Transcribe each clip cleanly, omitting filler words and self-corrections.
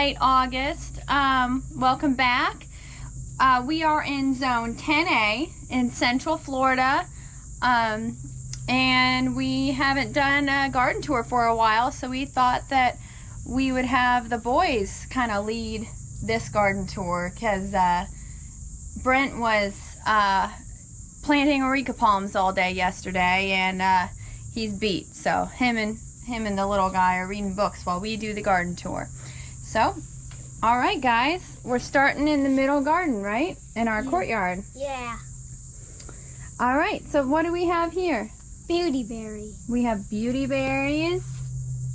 late August. Welcome back. We are in zone 10A in Central Florida. And we haven't done a garden tour for a while, so we thought that we would have the boys kind of lead this garden tour because Brent was planting areca palms all day yesterday, and he's beat. So him and the little guy are reading books while we do the garden tour. So, all right, guys, we're starting in the middle garden, right? In our courtyard. Yeah. All right, so what do we have here? Beauty berry. We have beauty berries.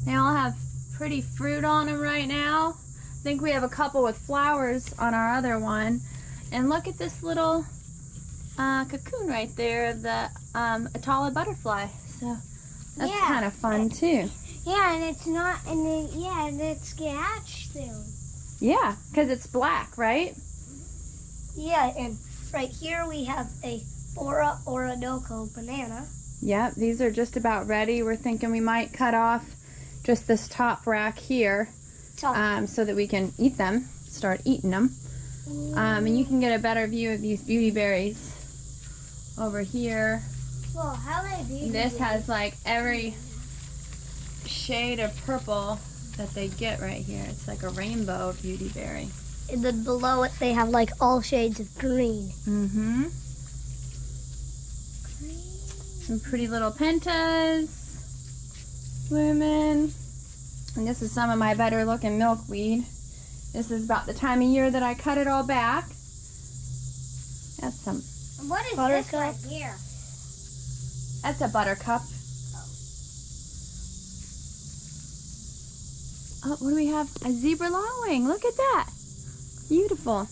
They all have pretty fruit on them right now. I think we have a couple with flowers on our other one. And look at this little cocoon right there of the Atala butterfly. So that's kind of fun too. Yeah, and it's not, and it's hatched soon. Yeah, because it's black, right? Yeah, and right here we have a Bora Orinoco banana. Yep, these are just about ready. We're thinking we might cut off just this top rack here so that we can eat them, start eating them. And you can get a better view of these beauty berries over here. Well, how many beauty This has like every shade of purple that they get right here. It's like a rainbow beauty berry. And then below it they have like all shades of green. Mm-hmm. Some pretty little pentas blooming. And this is some of my better looking milkweed. This is about the time of year that I cut it all back. That's some What is this right here? That's a buttercup. Oh, what do we have? A zebra longwing. Look at that. Beautiful.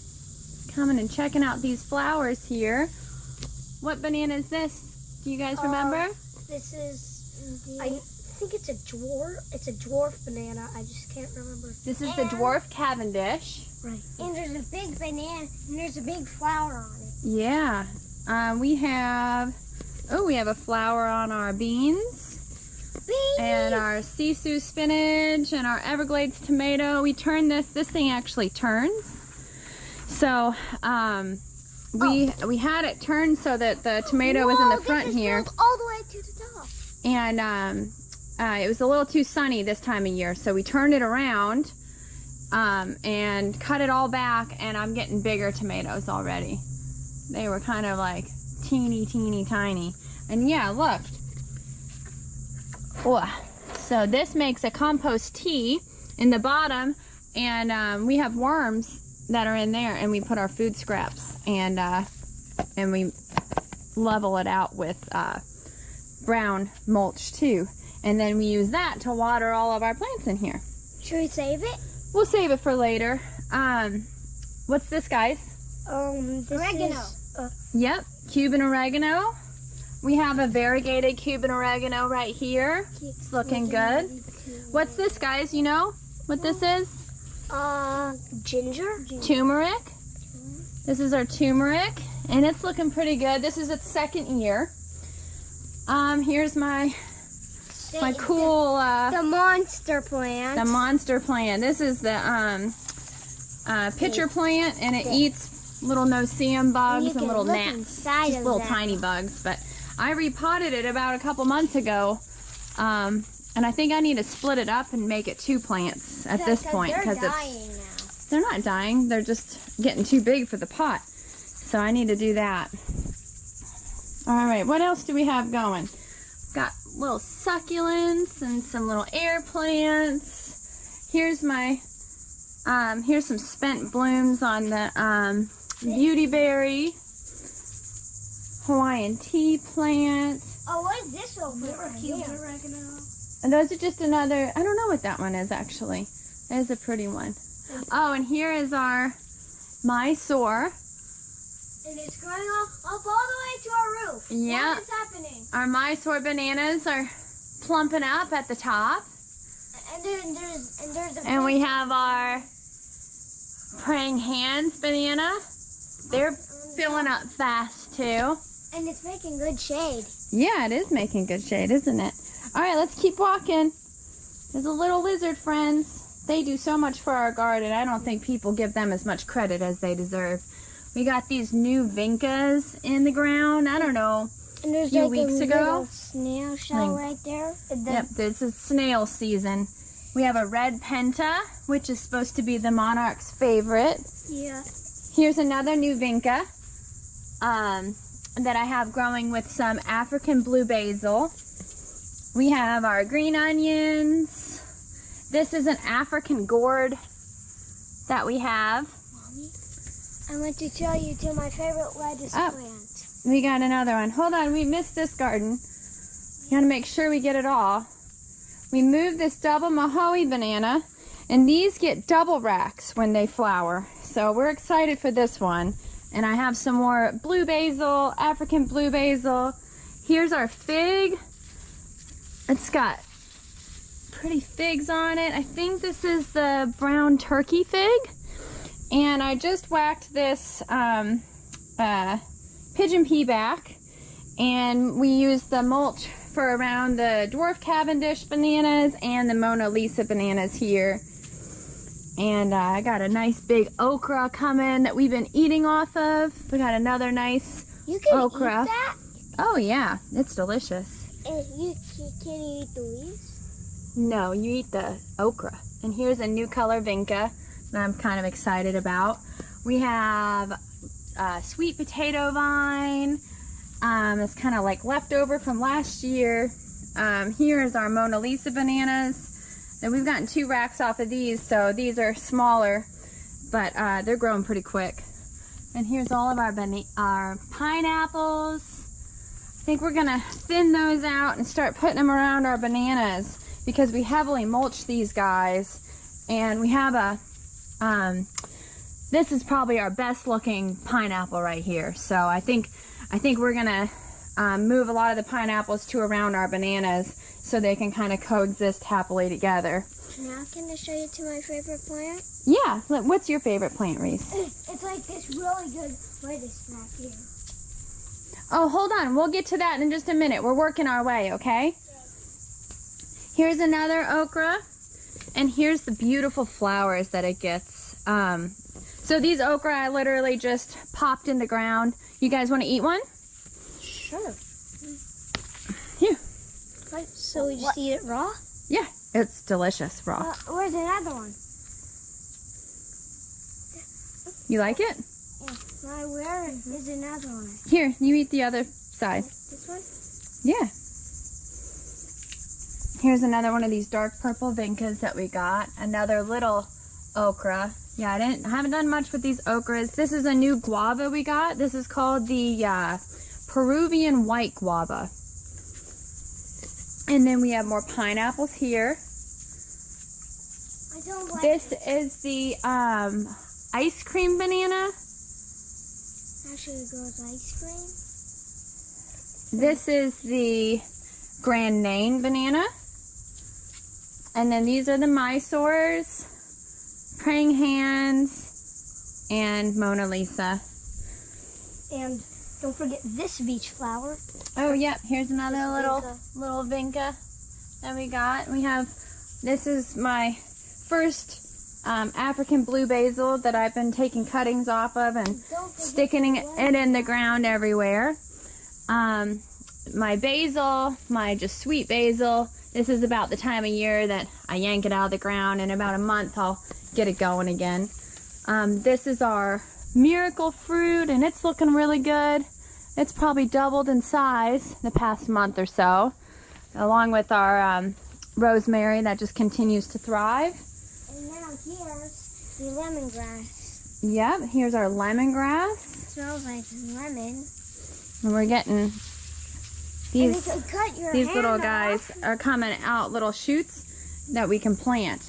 Coming and checking out these flowers here. What banana is this? Do you guys remember? This is, I think it's a dwarf. It's a dwarf banana. I just can't remember. This is the dwarf Cavendish. Right. And there's a big banana, and there's a big flower on it. Yeah. We have a flower on our beans. And our Sisu spinach and our Everglades tomato. We turn this thing actually turns. So, we had it turned so that the tomato was in the front here. All the way to the top. And it was a little too sunny this time of year, so we turned it around and cut it all back, and I'm getting bigger tomatoes already. They were kind of like teeny tiny. And yeah, look. So this makes a compost tea in the bottom, and we have worms that are in there, and we put our food scraps and we level it out with brown mulch too, and then we use that to water all of our plants in here. Should we save it? We'll save it for later. What's this, guys? This oregano. Yep, Cuban oregano. We have a variegated Cuban oregano right here. It's looking good. What's this, guys? You know what this is? Ginger. Turmeric. This is our turmeric, and it's looking pretty good. This is its second year. Here's my cool the monster plant. The monster plant. This is the pitcher plant, and it eats little no-see-um bugs and little gnats. Just little tiny bugs, but I repotted it about a couple months ago, and I think I need to split it up and make it 2 plants at this point, because they're not dying. They're just getting too big for the pot, so I need to do that. All right, what else do we have going? Got little succulents and some little air plants. Here's my here's some spent blooms on the beauty berry. Hawaiian tea plant. Oh, what is this over here? Oregano. And those are just another, I don't know what that one is actually. That is a pretty one. Oh, and here is our Mysore. And it's growing up all the way to our roof. Yeah. What is happening? Our Mysore bananas are plumping up at the top. And we have our praying hands banana. They're filling up fast too. And it's making good shade. Yeah, it is making good shade, isn't it? All right, let's keep walking. There's a little lizard, friends. They do so much for our garden. I don't think people give them as much credit as they deserve. We got these new vincas in the ground. I don't know, and there's a few like weeks a ago. Little snail shell right there. Yep, this is snail season. We have a red penta, which is supposed to be the monarch's favorite. Yeah. Here's another new vinca that I have growing with some African blue basil. We have our green onions. This is an African gourd that we have. Mommy, I want to show you to my favorite lettuce plant. We got another one. Hold on, we missed this garden. Gotta make sure we get it all. We moved this double Mahoe banana, and these get double racks when they flower. So we're excited for this one. And I have some more blue basil, African blue basil. Here's our fig. It's got pretty figs on it. I think this is the brown turkey fig. And I just whacked this pigeon pea back, and we used the mulch for around the dwarf Cavendish bananas and the Mona Lisa bananas here. And I got a nice big okra coming that we've been eating off of. We got another nice okra. Eat that? Oh yeah, it's delicious. And can you eat the leaves? No, you eat the okra. And here's a new color vinca that I'm kind of excited about. We have a sweet potato vine. It's kind of like leftover from last year. Here is our Mona Lisa bananas. And we've gotten 2 racks off of these, so these are smaller, but they're growing pretty quick. And here's all of our pineapples. I think we're gonna thin those out and start putting them around our bananas because we heavily mulch these guys. And we have a, this is probably our best looking pineapple right here. So I think we're gonna move a lot of the pineapples to around our bananas so they can kind of coexist happily together. Now can I show you to my favorite plant? Yeah, what's your favorite plant, Reese? It's like this really good lettuce back here. Oh, hold on, we'll get to that in just a minute. We're working our way, okay? Here's another okra, and here's the beautiful flowers that it gets. So these okra I literally just popped in the ground. You guys want to eat one? Sure. Here. So we just eat it raw? Yeah, it's delicious raw. Where's another one? You like it? Yeah. Where is another one? Here, you eat the other side. This one? Yeah. Here's another one of these dark purple vincas that we got. Another little okra. Yeah, I haven't done much with these okras. This is a new guava we got. This is called the Peruvian white guava. And then we have more pineapples here. I don't like This is the ice cream banana. Actually grows ice cream. This is the Grand Nain banana. And then these are the Mysores, Praying Hands, and Mona Lisa. And don't forget this beach flower. Oh, yep. Here's another little vinca that we got. This is my first African blue basil that I've been taking cuttings off of and sticking it in the ground everywhere. My basil, my just sweet basil, this is about the time of year that I yank it out of the ground. In about a month, I'll get it going again. This is our miracle fruit, and it's looking really good. It's probably doubled in size the past month or so, along with our rosemary that just continues to thrive. And now here's the lemongrass. Yep, here's our lemongrass. It smells like lemon. And we're getting these little guys are coming out, little shoots that we can plant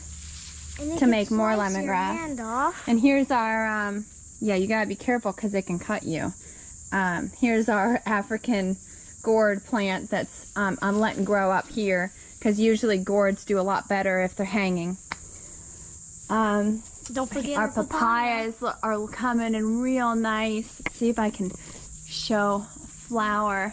to make more lemongrass. And here's our, yeah, you gotta be careful because it can cut you. Here's our African gourd plant that's I'm letting grow up here because usually gourds do a lot better if they're hanging. Don't forget our papayas are coming in real nice. Let's see if I can show flower.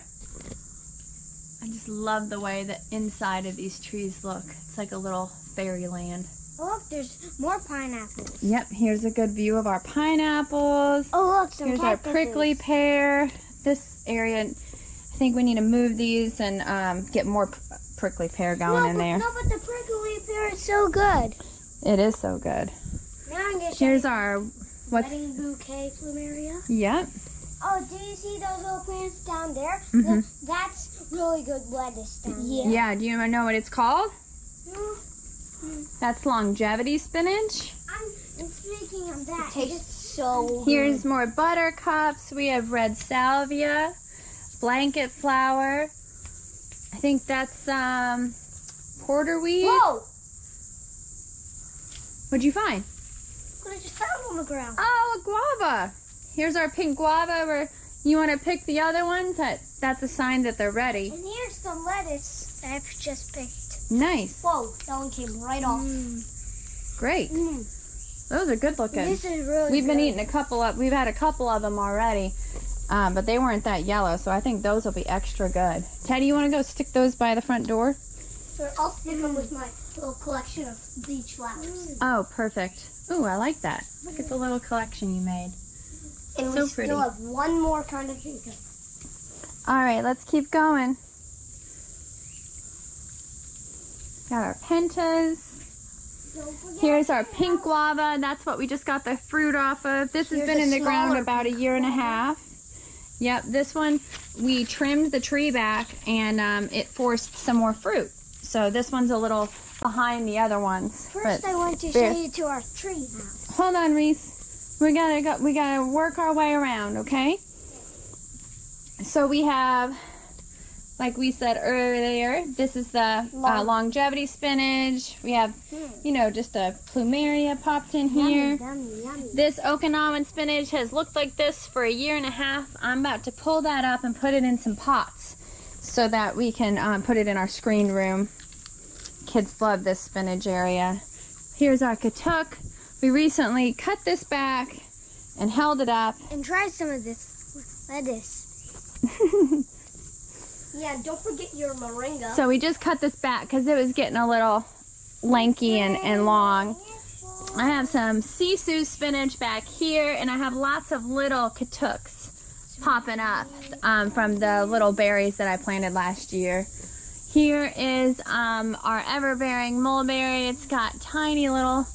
I just love the way the inside of these trees look. It's like a little fairyland. Oh, look, there's more pineapples. Yep, here's a good view of our pineapples. Oh, look, some here's cactuses. our prickly pear. This area, I think we need to move these and get more prickly pear going in there. No, but the prickly pear is so good. It is so good. Now I'm going to show Here's you our wedding bouquet plumeria. Yep. Oh, do you see those little plants down there? Mm-hmm. Look, that's really good lettuce down there. Yeah, do you know what it's called? No. That's longevity spinach. I'm speaking of that. It tastes so good. Here's more buttercups. We have red salvia, blanket flower. I think that's porterweed. Whoa! What'd you find? What I just found on the ground. Oh, a guava. Here's our pink guava. Where you want to pick the other ones? That's a sign that they're ready. And here's the lettuce I've just picked. Nice. Whoa, that one came right off. Great. Those are good looking. This is really We've been good. eating we've had a couple of them already, but they weren't that yellow, so I think those will be extra good. Teddy, you want to go stick those by the front door? Sure, I'll stick them with my little collection of beach flowers. Oh, perfect. Ooh, I like that. Look at the little collection you made. And So we pretty. still have one more kind of drink. All right, let's keep going. Got our pentas. Here's our pink guava. That's what we just got the fruit off of. This has Here's been a in the ground smaller about a year and a half. Yep, this one, we trimmed the tree back and it forced some more fruit. So this one's a little behind the other ones. First, I want to show you to our tree house. Hold on, Reese. We gotta work our way around, okay? So we have, like we said earlier, this is the longevity spinach. We have, you know, just a plumeria popped in here. Yummy, yummy. This Okinawan spinach has looked like this for a year and a half. I'm about to pull that up and put it in some pots so that we can put it in our screen room. Kids love this spinach area. Here's our katuk. We recently cut this back and held it up. And try some of this lettuce. Yeah, don't forget your moringa. So we just cut this back because it was getting a little lanky and long. I have some sisu spinach back here, and I have lots of little katuks popping up from the little berries that I planted last year. Here is our ever-bearing mulberry. It's got tiny little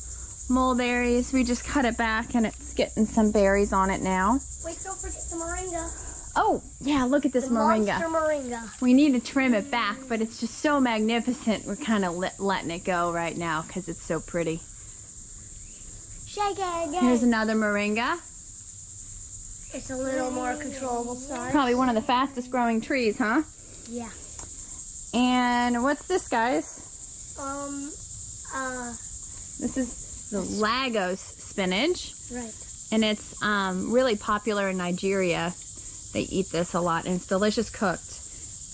mulberries. We just cut it back, and it's getting some berries on it now. Wait, don't forget the moringa. Oh, yeah, look at this moringa. Monster moringa. We need to trim it back, but it's just so magnificent. We're kind of letting it go right now because it's so pretty. Shake it again. Here's another moringa. It's a little more controllable size. Probably one of the fastest growing trees, huh? Yeah. And what's this, guys? This is the Lagos spinach. Right. And it's really popular in Nigeria. They eat this a lot, and it's delicious cooked.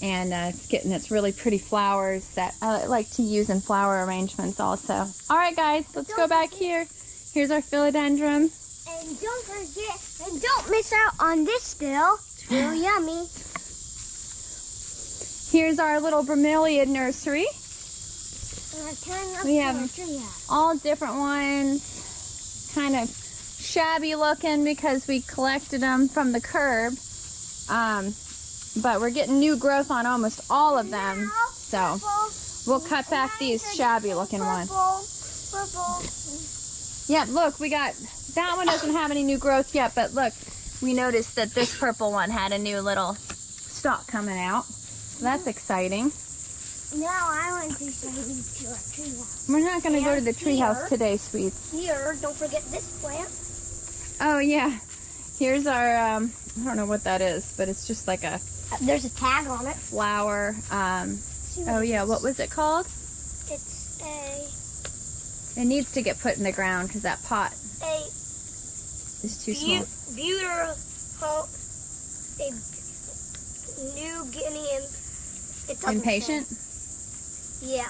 And it's getting its really pretty flowers that I like to use in flower arrangements also. All right, guys, let's go back here. Here's our philodendron. And don't forget, and don't miss out on this, Bill. It's real yummy. Here's our little bromeliad nursery. We have all different ones, kind of shabby looking because we collected them from the curb. But we're getting new growth on almost all of them. So we'll cut back these shabby looking ones. Yeah, look, we got, that one doesn't have any new growth yet, but look, we noticed that this purple one had a new little stalk coming out. So that's exciting. Now I want to show you to our treehouse. We're not going to go to the treehouse today, sweets. Here, don't forget this plant. Oh, yeah. Here's our, I don't know what that is, but it's just like a... There's a tag on it. Flower. Oh, yeah. What was it called? It's It needs to get put in the ground because that pot is too small. Beautiful. A New Guinean. Impatient? Yeah.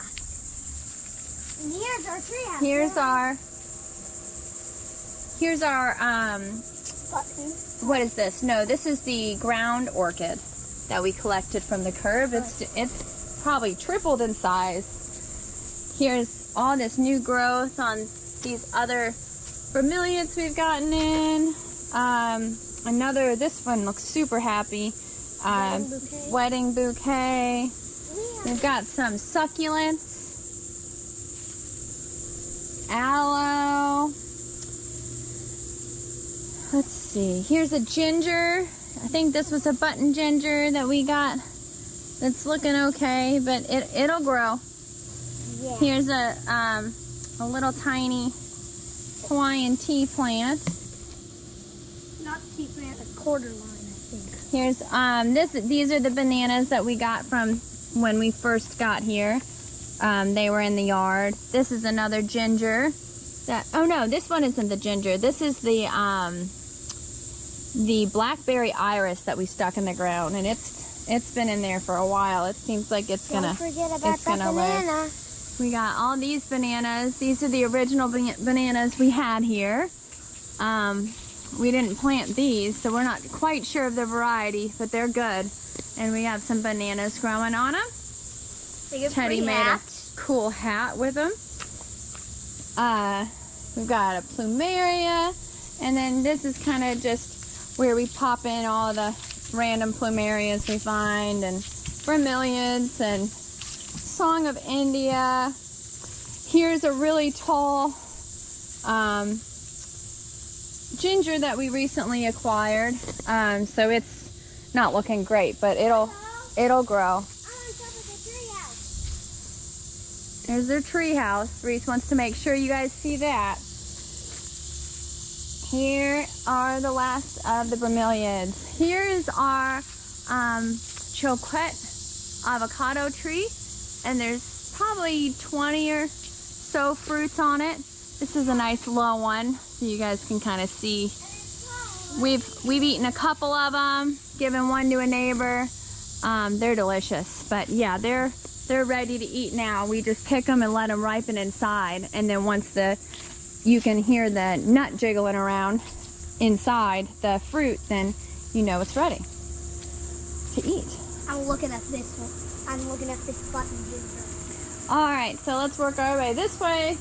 And here's our treehouse. Here's our button. What is this? No, this is the ground orchid that we collected from the curb. It's probably tripled in size. Here's all this new growth on these other bromeliads we've gotten in. This one looks super happy. Wedding bouquet. We've got some succulents. Aloe. Let's see. Here's a ginger. I think this was a button ginger that we got. It's looking okay, but it'll grow. Yeah. Here's a little tiny Hawaiian tea plant. Not tea plant, a quarter line, I think. Here's these are the bananas that we got from when we first got here. They were in the yard. This is another ginger. Oh no, this one isn't the ginger. This is the blackberry iris that we stuck in the ground, and it's been in there for a while. It seems like it's gonna live. We got all these bananas. These are the original bananas we had here. We didn't plant these, so we're not quite sure of the variety, but they're good. And we have some bananas growing on them. Teddy made a cool hat with them. We've got a plumeria, and then this is kind of just where we pop in all the random plumerias we find, and bromeliads, and Song of India. Here's a really tall ginger that we recently acquired. So it's not looking great, but it'll grow. There's their tree house. Reese wants to make sure you guys see that. Here are the last of the bromeliads. Here is our choquette avocado tree, and there's probably 20 or so fruits on it. This is a nice low one, so you guys can kind of see. We've eaten a couple of them, given one to a neighbor. They're delicious, but yeah, they're ready to eat now. We just pick them and let them ripen inside, and then once you can hear the nut jiggling around inside the fruit, then you know it's ready to eat. I'm looking at this one. I'm looking at this button ginger. All right, so let's work our way this way.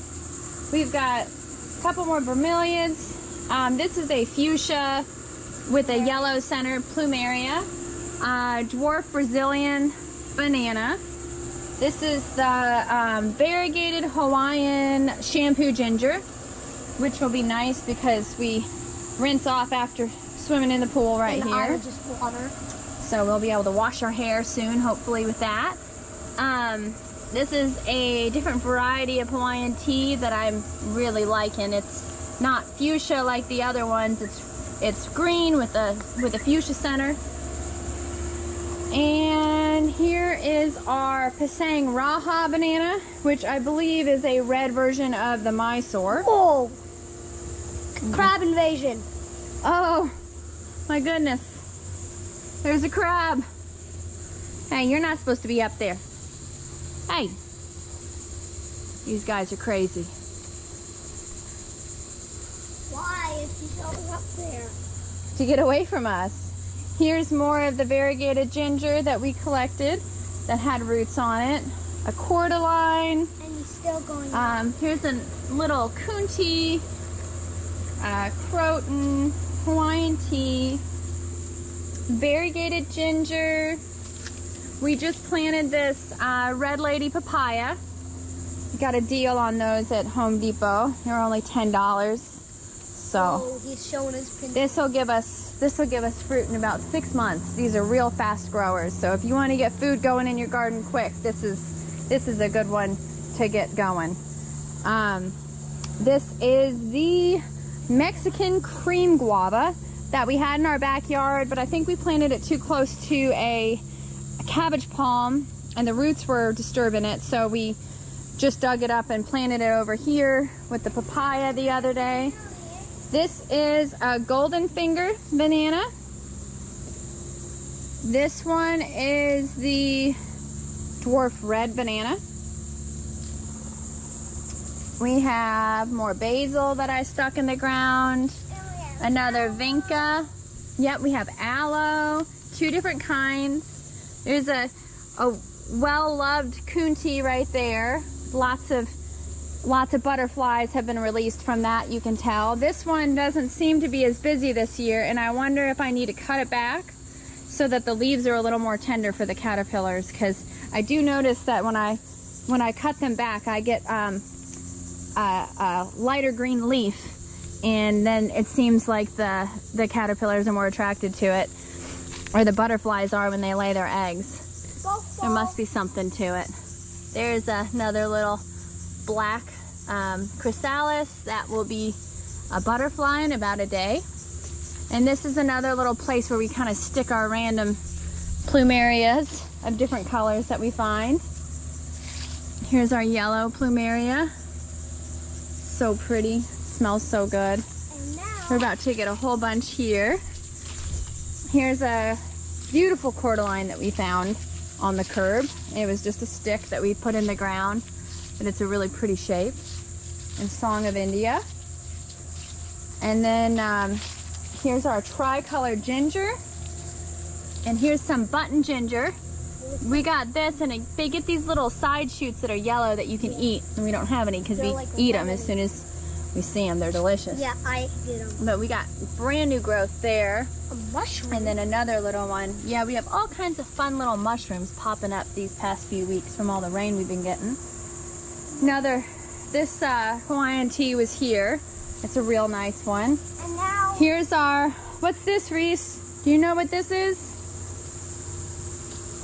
We've got a couple more bromeliads. This is a fuchsia with a yellow center, plumeria. Dwarf Brazilian banana. This is the variegated Hawaiian shampoo ginger, which will be nice because we rinse off after swimming in the pool right here. Just water. So we'll be able to wash our hair soon, hopefully, with that. This is a different variety of Hawaiian tea that I'm really liking. It's not fuchsia like the other ones. It's green with a fuchsia center. And here is our Pisang Raha banana, which I believe is a red version of the Mysore. Oh! Crab invasion. Oh, my goodness. There's a crab. Hey, you're not supposed to be up there. Hey. These guys are crazy. Why is he going up there? To get away from us. Here's more of the variegated ginger that we collected that had roots on it. A cordyline. And he's still going up. Here's a little Kunti, Croton, Hawaiian tea, variegated ginger. We just planted this Red Lady papaya. We got a deal on those at Home Depot. They're only $10. So he's showing his pin. This will give us fruit in about 6 months. These are real fast growers. So if you want to get food going in your garden quick, this is a good one to get going. This is the Mexican cream guava that we had in our backyard, but I think we planted it too close to a cabbage palm, and the roots were disturbing it, so we just dug it up and planted it over here with the papaya the other day. This is a golden finger banana. This one is the dwarf red banana. We have more basil that I stuck in the ground. Another vinca. Yep, we have aloe. 2 different kinds. There's a well-loved Kunti right there. Lots of Lots of butterflies have been released from that, you can tell. This one doesn't seem to be as busy this year, and I wonder if I need to cut it back so that the leaves are a little more tender for the caterpillars, because I do notice that when I cut them back, I get a lighter green leaf, and then it seems like the caterpillars are more attracted to it, or the butterflies are when they lay their eggs. There must be something to it. There's another little black chrysalis that will be a butterfly in about a day. And this is another little place where we kind of stick our random plumerias of different colors that we find. Here's our yellow plumeria. So pretty, smells so good. We're about to get a whole bunch here. Here's a beautiful cordyline that we found on the curb. It was just a stick that we put in the ground, but it's a really pretty shape. And Song of India. And then here's our tricolored ginger. And here's some button ginger. We got this, and they get these little side shoots that are yellow that you can eat. And we don't have any because we eat them as soon as we see them. They're delicious. Yeah, I get them. But we got brand new growth there. A mushroom. And then another little one. Yeah, we have all kinds of fun little mushrooms popping up these past few weeks from all the rain we've been getting. This Hawaiian tea was here. It's a real nice one. And now here's our, what's this, Reese? Do you know what this is?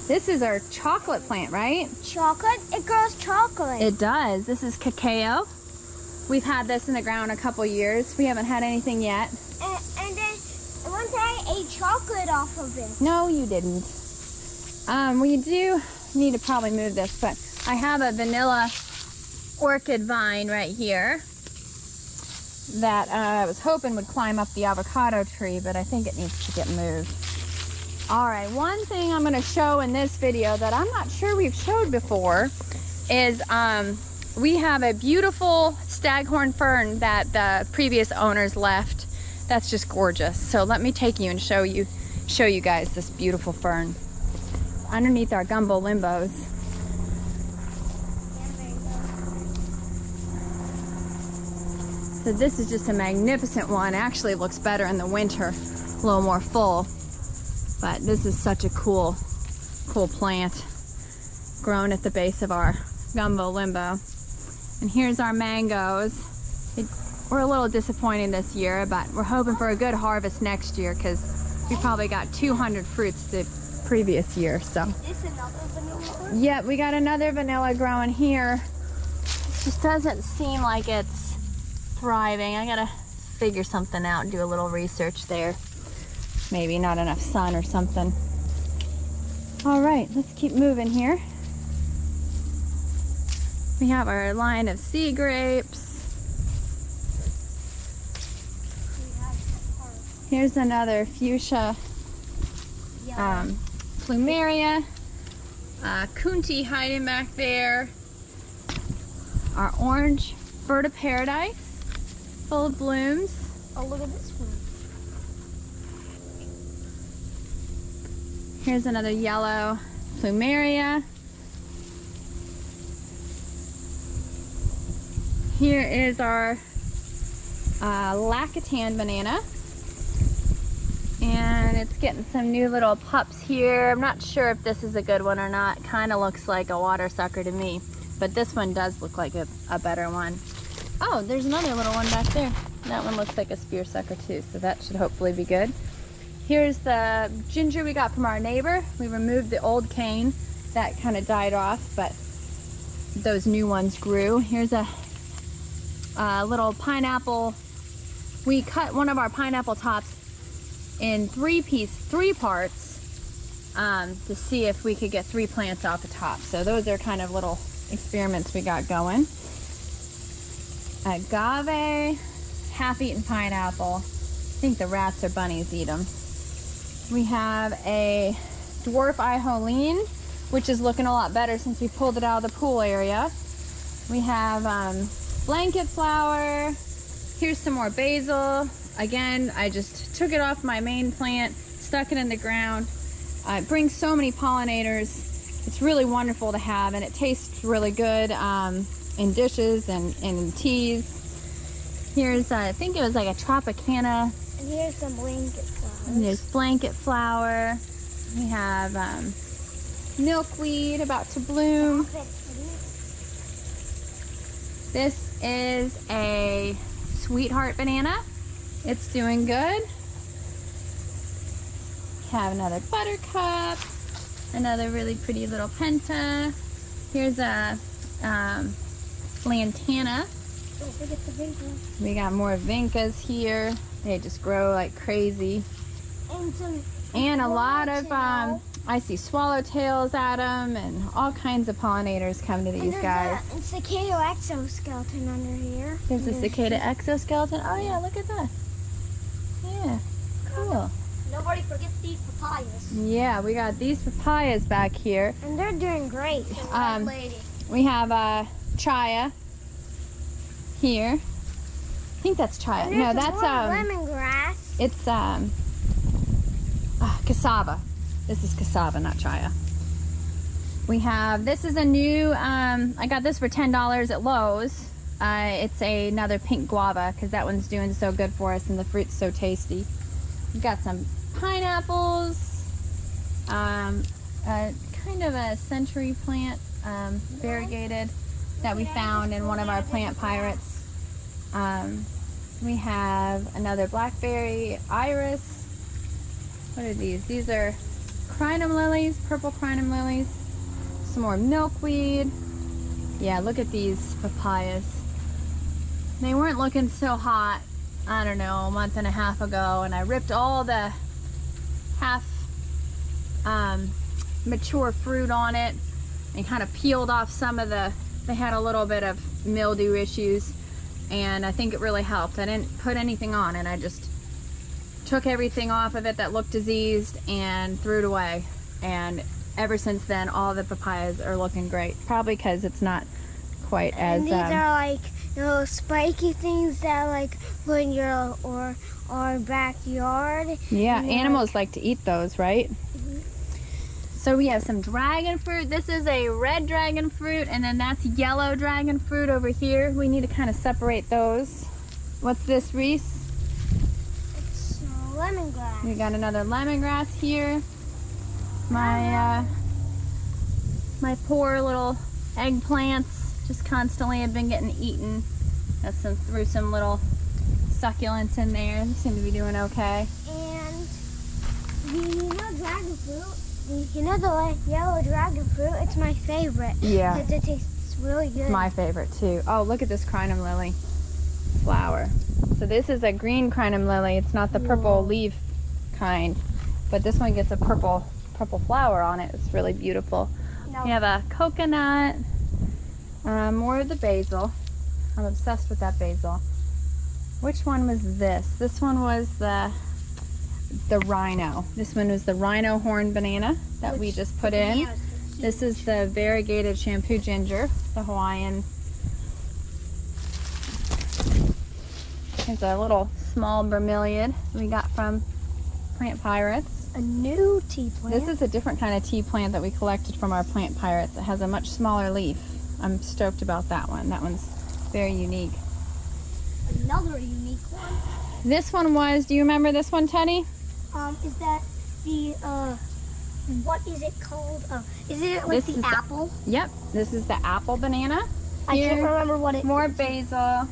This is our chocolate plant, right? Chocolate? It grows chocolate. It does. This is cacao. We've had this in the ground a couple years. We haven't had anything yet. And then once I ate chocolate off of it. No, you didn't. We do need to probably move this, but I have a vanilla orchid vine right here that I was hoping would climb up the avocado tree, but I think it needs to get moved. All right, one thing I'm gonna show in this video that I'm not sure we've showed before is we have a beautiful staghorn fern that the previous owners left. That's just gorgeous. So let me take you and show you guys this beautiful fern underneath our gumbo limbos. So this is just a magnificent one. Actually, it looks better in the winter, a little more full. But this is such a cool plant grown at the base of our gumbo limbo. And here's our mangoes. We're a little disappointed this year, but we're hoping for a good harvest next year because we probably got 200 fruits the previous year. So. Is this another vanilla? Yep, we got another vanilla growing here. It just doesn't seem like it's thriving. I gotta figure something out and do a little research there. Maybe not enough sun or something. All right, let's keep moving here. We have our line of sea grapes. Here's another fuchsia plumeria. Kunti hiding back there. Our orange bird of paradise, full of blooms. Oh, look at this one. Here's another yellow plumeria. Here is our Lacatan banana. And it's getting some new little pups here. I'm not sure if this is a good one or not. Kind of looks like a water sucker to me. But this one does look like a better one. Oh, there's another little one back there. That one looks like a spear sucker too, so that should hopefully be good. Here's the ginger we got from our neighbor. We removed the old cane. That kind of died off, but those new ones grew. Here's a little pineapple. We cut one of our pineapple tops in three parts to see if we could get 3 plants off the top. So those are kind of little experiments we got going. Agave, half-eaten pineapple. I think the rats or bunnies eat them. We have a dwarf ijoline, which is looking a lot better since we pulled it out of the pool area. We have blanket flower. Here's some more basil. Again, I just took it off my main plant, stuck it in the ground. It brings so many pollinators. It's really wonderful to have, and it tastes really good. in dishes and in teas. Here's, I think it was like a Tropicana. And here's some blanket flowers. And there's blanket flower. We have milkweed about to bloom. This is a sweetheart banana. It's doing good. We have another buttercup. Another really pretty little penta. Here's a lantana. Don't forget the vinca. We got more vincas here. They just grow like crazy. And a lot of, I see swallowtails at them and all kinds of pollinators come to these guys. And cicada exoskeleton under here. There's a cicada exoskeleton. Oh yeah, look at that. Yeah, cool. Nobody forget these papayas. Yeah, we got these papayas back here. And they're doing great. We have chaya here. I think that's chaya. No, that's lemongrass. It's cassava. This is cassava, not chaya. We have, this is a new, I got this for $10 at Lowe's. It's another pink guava because that one's doing so good for us and the fruit's so tasty. We've got some pineapples, kind of a century plant, variegated, that we found in one of our plant pirates. We have another blackberry iris. What are these? These are crinum lilies, purple crinum lilies. Some more milkweed. Yeah, look at these papayas. They weren't looking so hot, I don't know, a month and a half ago, and I ripped all the half mature fruit on it and kind of peeled off some of they had a little bit of mildew issues, and I think it really helped. I didn't put anything on it. I just took everything off of it that looked diseased and threw it away. And ever since then, all the papayas are looking great. Probably because it's not quite as... these are like little spiky things that like put in your or backyard. Yeah, animals like to eat those, right? So we have some dragon fruit. This is a red dragon fruit, and then that's yellow dragon fruit over here. We need to kind of separate those. What's this, Reese? It's lemongrass. We got another lemongrass here. My my poor little eggplants just constantly have been getting eaten. Got threw some little succulents in there. They seem to be doing okay. And dragon fruit. You know the yellow dragon fruit? It's my favorite. Yeah. Because it tastes really good. It's my favorite too. Oh, look at this crinum lily flower. So this is a green crinum lily. It's not the purple leaf kind, but this one gets a purple flower on it. It's really beautiful. No. We have a coconut, more of the basil. I'm obsessed with that basil. Which one was this? This one was the rhino. This one was the rhino horn banana that we just put in. This is the variegated shampoo ginger, the Hawaiian. Here's a little small bromeliad we got from Plant Pirates. A new tea plant. This is a different kind of tea plant that we collected from our Plant Pirates. It has a much smaller leaf. I'm stoked about that one. That one's very unique. Another unique one. This one was, do you remember this one, Teddy? Is that the, what is it called? Is it like the apple? Yep, this is the apple banana. I can't remember what it is. More basil.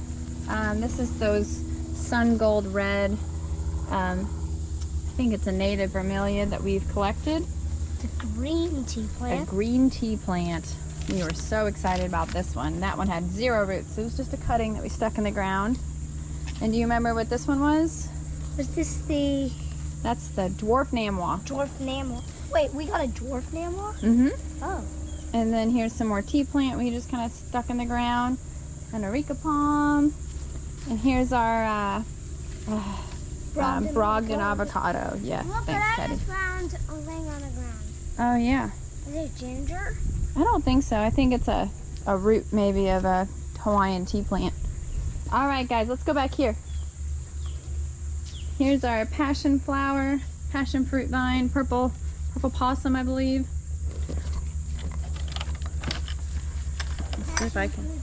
This is those sun gold red. I think it's a native bromeliad that we've collected. The green tea plant. A green tea plant. We were so excited about this one. That one had 0 roots. It was just a cutting that we stuck in the ground. And do you remember what this one was? Was this the... That's the dwarf namwa. Dwarf namwa. Wait, we got a dwarf namwa? Mm-hmm. Oh. And then here's some more tea plant we just kind of stuck in the ground. An areca palm. And here's our Brogden avocado. Yes, look, thanks, Teddy. I just found a laying on the ground. Oh, yeah. Is it ginger? I don't think so. I think it's a root maybe of a Hawaiian tea plant. All right, guys, let's go back here. Here's our passion flower, passion fruit vine, purple possum, I believe. Let's see if I can.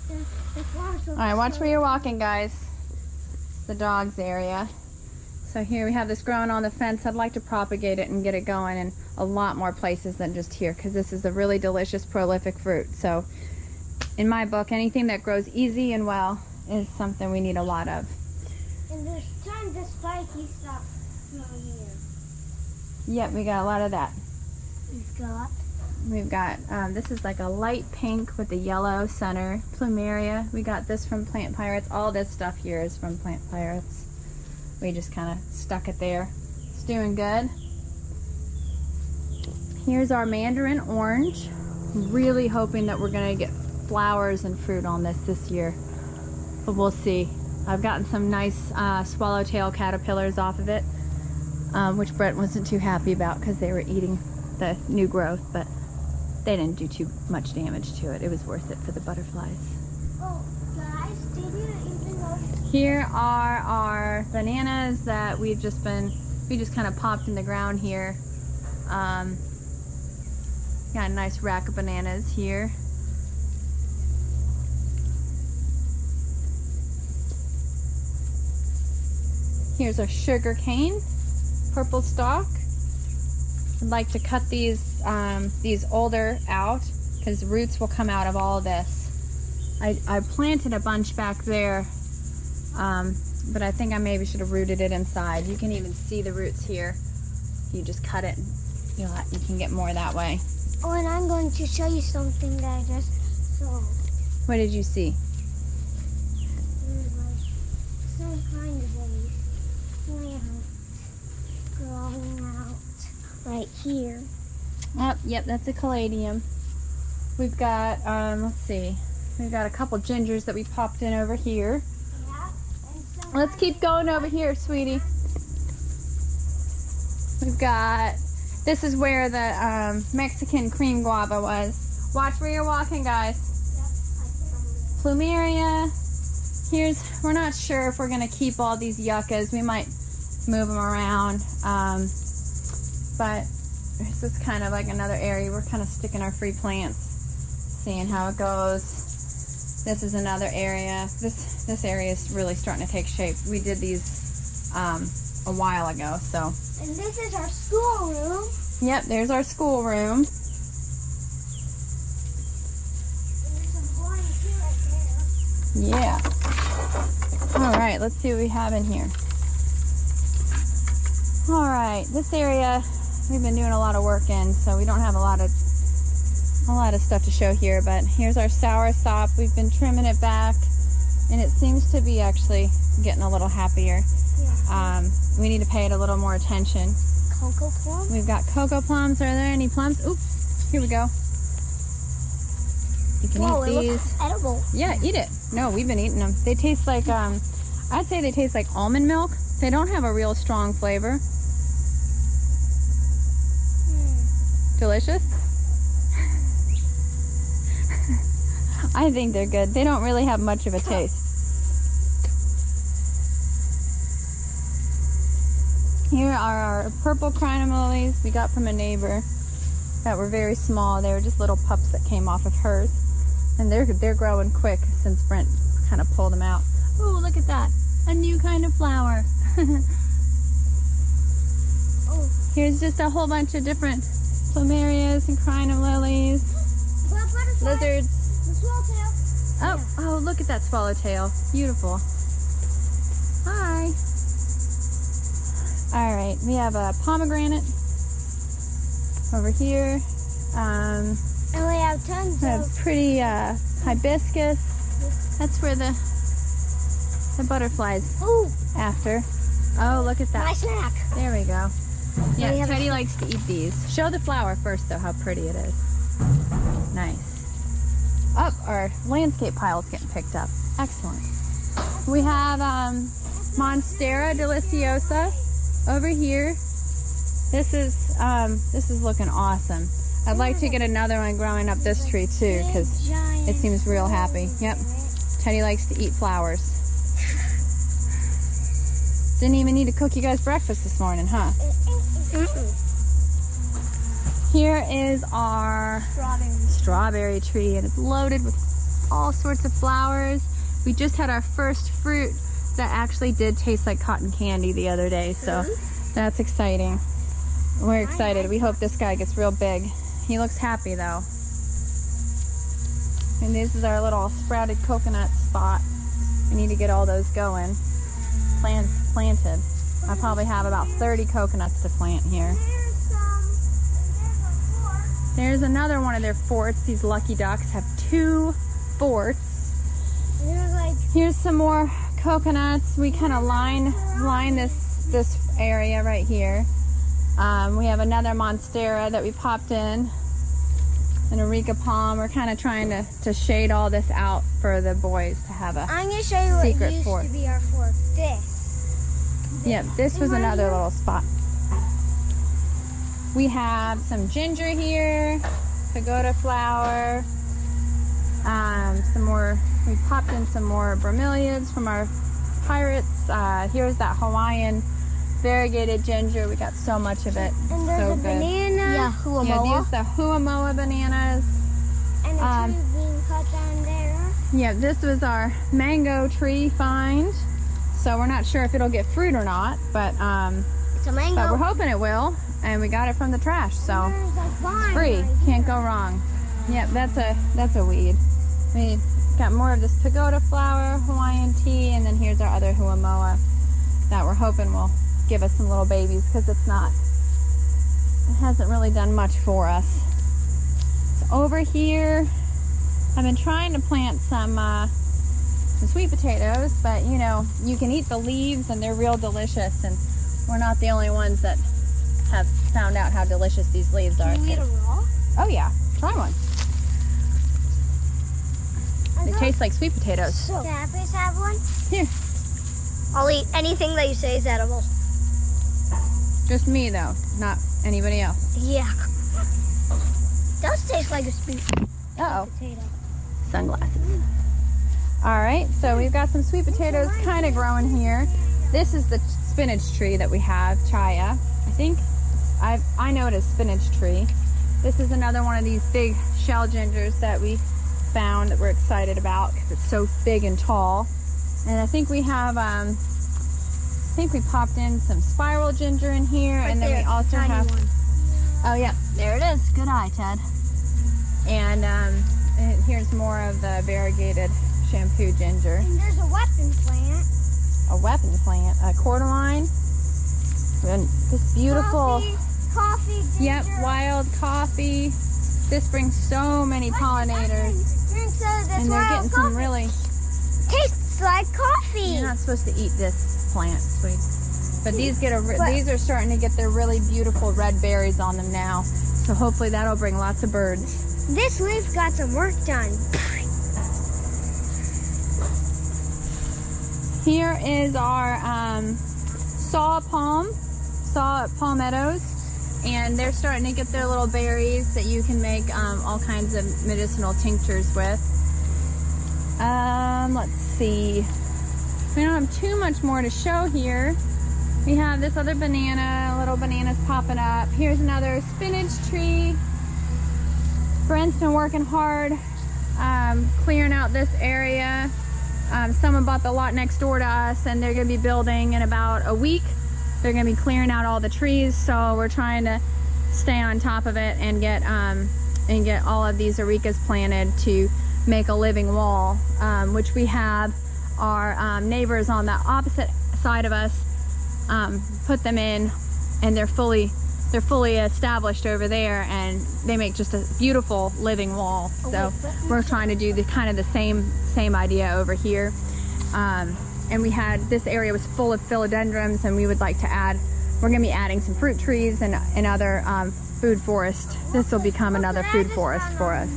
All right, watch where you're walking, guys. The dog's area. So here we have this growing on the fence. I'd like to propagate it and get it going in a lot more places than just here, because this is a really delicious, prolific fruit. So in my book, anything that grows easy and well is something we need a lot of. And there's tons of spiky stuff down here. Yep, we got a lot of that. We've got, this is like a light pink with a yellow center, plumeria. We got this from Plant Pirates. All this stuff here is from Plant Pirates. We just kind of stuck it there. It's doing good. Here's our mandarin orange. Really hoping that we're gonna get flowers and fruit on this year, but we'll see. I've gotten some nice swallowtail caterpillars off of it, which Brent wasn't too happy about because they were eating the new growth, but they didn't do too much damage to it. It was worth it for the butterflies. Oh, guys, did you even know? Here are our bananas that we just kind of popped in the ground here. Got a nice rack of bananas here. Here's our sugar cane, purple stalk. I'd like to cut these older out because roots will come out of all of this. I planted a bunch back there, but I think I maybe should have rooted it inside. You can even see the roots here. You just cut it, you can get more that way. Oh, and I'm going to show you something that I just saw. What did you see? There's like some kind of a plant growing out right here. Oh, yep, that's a caladium. We've got, let's see, we've got a couple gingers that we popped in over here. Yeah. Let's keep going over here, sweetie. We've got, this is where the Mexican cream guava was. Watch where you're walking, guys. Plumeria. We're not sure if we're gonna keep all these yuccas. We might move them around. But this is kind of like another area. We're kind of sticking our free plants, seeing how it goes. This is another area. This area is really starting to take shape. We did these a while ago, so. And this is our schoolroom. Yep, there's our schoolroom. Yeah. All right, let's see what we have in here. All right, this area we've been doing a lot of work in, so we don't have a lot of stuff to show here, but here's our soursop. We've been trimming it back, and it seems to be actually getting a little happier. Yeah. We need to pay it a little more attention. Cocoa plums? We've got cocoa plums. Are there any plums? Oops, here we go. You can eat these. It looks edible. Yeah, eat it. No, we've been eating them. They taste like, I'd say they taste like almond milk. They don't have a real strong flavor. Delicious? I think they're good. They don't really have much of a taste. Here are our purple crinum lilies we got from a neighbor that were very small. They were just little pups that came off of hers. And they're growing quick since Brent kind of pulled them out. Oh, look at that. A new kind of flower. Oh. Here's just a whole bunch of different plumerias and crinum lilies. Lizards. Oh, look at that swallowtail. Beautiful. Hi. All right, we have a pomegranate over here. And we have tons of pretty hibiscus. That's where the butterflies after. Oh, look at that. My snack. There we go. Yeah, Teddy likes to eat these. Show the flower first, though, how pretty it is. Nice. Oh, our landscape pile is getting picked up. Excellent. We have Monstera deliciosa over here. This is looking awesome. I'd like to get another one growing up this tree too, because it seems real happy. Yep. Teddy likes to eat flowers. Didn't even need to cook you guys breakfast this morning, huh? Here is our strawberry tree, and it's loaded with all sorts of flowers. We just had our first fruit that actually did taste like cotton candy the other day, so that's exciting. We're excited. We hope this guy gets real big. He looks happy though. And this is our little sprouted coconut spot. We need to get all those going. Planted. I probably have about 30 coconuts to plant here. There's another one of their forts. These lucky ducks have 2 forts. Here's some more coconuts. We kind of line this area right here. We have another monstera that we popped in, an areca palm. We're kind of trying to shade all this out for the boys to have a I'm going to show you what used fort. to be our fort. Yeah, this was another little spot. We have some ginger here, pagoda flower, some more. We popped in some more bromeliads from our pirates. Here's that Hawaiian variegated ginger. We got so much of it. And there's so a good. banana. Yeah, huamoa. Yeah, these the huamoa bananas. And a tree being cut down there. Yeah, this was our mango tree find. So we're not sure if it'll get fruit or not, but It's a mango. we're hoping it will. And we got it from the trash, so There's a vine free. right Can't here. go wrong. Yep, that's a weed. We got more of this pagoda flower, Hawaiian tea, and then here's our other huamoa that we're hoping will give us some little babies, because it hasn't really done much for us. So over here, I've been trying to plant some sweet potatoes, but you know, you can eat the leaves and they're real delicious, and we're not the only ones that have found out how delicious these leaves are. Can you eat them raw? Oh yeah, try one. They taste like sweet potatoes. Can I please have one? Here. I'll eat anything that you say is edible. Just me though, not anybody else. Yeah. Does taste like a sweet Uh-oh. potato. Sunglasses. Alright, so we've got some sweet potatoes kind of growing here. This is the spinach tree that we have, Chaya. I think I know it as spinach tree. This is another one of these big shell gingers that we found that we're excited about because it's so big and tall. And I think we have we popped in some spiral ginger in here, and then we also have oh yeah, there it is. Good eye, Ted. And here's more of the variegated shampoo ginger. And there's a weapon plant. A weapon plant, a cordyline. And this beautiful Coffee ginger. yep, wild coffee. This brings so many pollinators, and they're getting some really. Tastes like coffee. You're not supposed to eat this plant, sweet. But these these are starting to get their really beautiful red berries on them now. So hopefully that'll bring lots of birds. This leaf got some work done. Here is our saw palmettos, and they're starting to get their little berries that you can make all kinds of medicinal tinctures with. Let's see. We don't have too much more to show here. We have this other banana, little bananas popping up. Here's another spinach tree. Brent's been working hard clearing out this area. Someone bought the lot next door to us, and they're going to be building in about a week. They're going to be clearing out all the trees, so we're trying to stay on top of it and get all of these arecas planted to make a living wall, which we have our neighbors on the opposite side of us put them in, and they're fully established over there, and they make just a beautiful living wall. So we're trying to do the kind of the same idea over here. And we had, this area was full of philodendrons, and we would like to add, we're going to be adding some fruit trees and other food forest. This will become another food forest for us.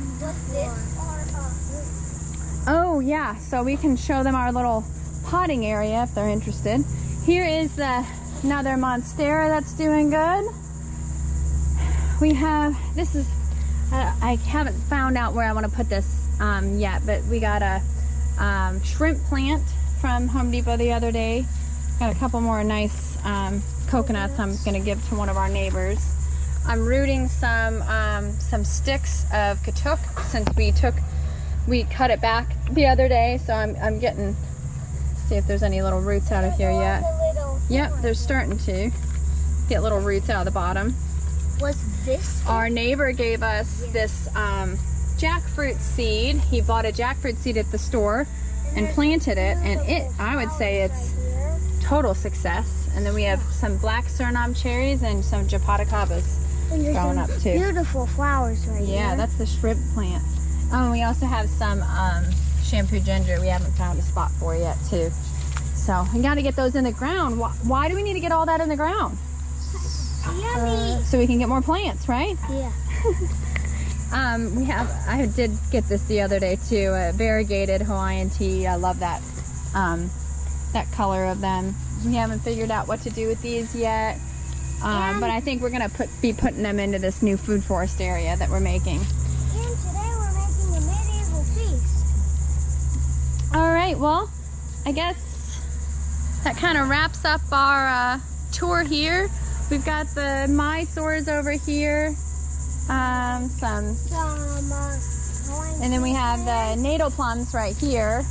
Oh yeah, so we can show them our little potting area if they're interested. Here is another monstera that's doing good. We have, this is, I haven't found out where I want to put this yet, but we got a shrimp plant from Home Depot the other day. Got a couple more nice coconuts I'm going to give to one of our neighbors. I'm rooting some sticks of katuk, since we took we cut it back the other day, so I'm getting, see if there's any little roots out of here yet. Yep, they're starting to get little roots out of the bottom. What's this? Our neighbor gave us this jackfruit seed. He bought a jackfruit seed at the store and planted it, and I would say it's total success. And then we have some black Suriname cherries and some japoticabas growing up too. Beautiful flowers right here. Yeah, that's the shrimp plant. Oh, and we also have some shampoo ginger we haven't found a spot for yet too. So we got to get those in the ground. Why do we need to get all that in the ground? Yummy. So we can get more plants, right? Yeah. I did get this the other day too, a variegated Hawaiian tea. I love that, that color of them. We haven't figured out what to do with these yet, but I think we're gonna be putting them into this new food forest area that we're making. And today we're making a medieval feast. All right, well, I guess that kind of wraps up our tour here. We've got the Mysores over here, and then we have the natal plums right here.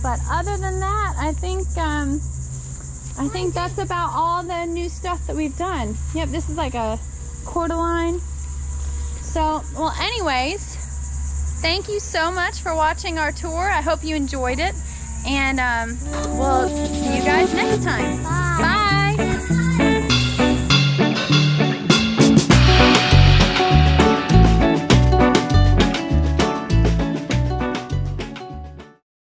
But other than that, I think that's about all the new stuff that we've done. Yep, this is like a cordyline. So, well, anyways, thank you so much for watching our tour. I hope you enjoyed it, and we'll see you guys next time. Bye.